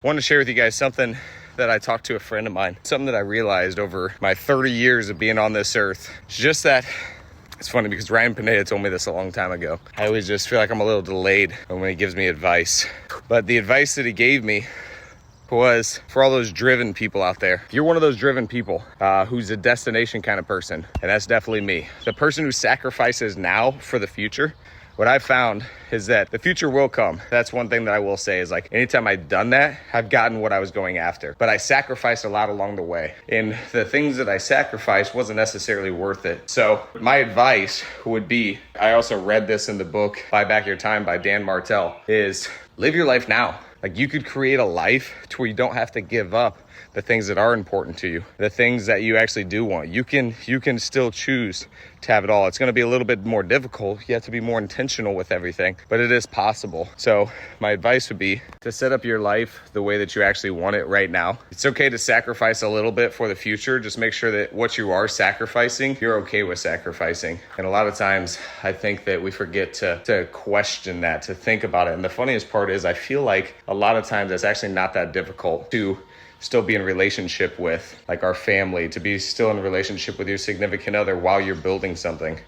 I want to share with you guys something that I talked to a friend of mine, something that I realized over my 30 years of being on this earth. It's just that it's funny because Ryan Pineda told me this a long time ago. I always just feel like I'm a little delayed when he gives me advice. But the advice that he gave me was for all those driven people out there. If you're one of those driven people who's a destination kind of person, and that's definitely me, the person who sacrifices now for the future, what I've found is that the future will come. That's one thing that I will say is like, anytime I've done that, I've gotten what I was going after. But I sacrificed a lot along the way. And the things that I sacrificed wasn't necessarily worth it. So my advice would be, I also read this in the book, Buy Back Your Time by Dan Martell, is live your life now. Like you could create a life to where you don't have to give up the things that are important to you, the things that you actually do want. You can still choose to have it all. It's going to be a little bit more difficult. You have to be more intentional with everything, but it is possible. So my advice would be to set up your life the way that you actually want it right now. It's okay to sacrifice a little bit for the future. Just make sure that what you are sacrificing, you're okay with sacrificing. And a lot of times I think that we forget to question that, to think about it. And the funniest part is I feel like a lot of times it's actually not that difficult to still be in relationship with like our family, to be still in a relationship with your significant other while you're building something.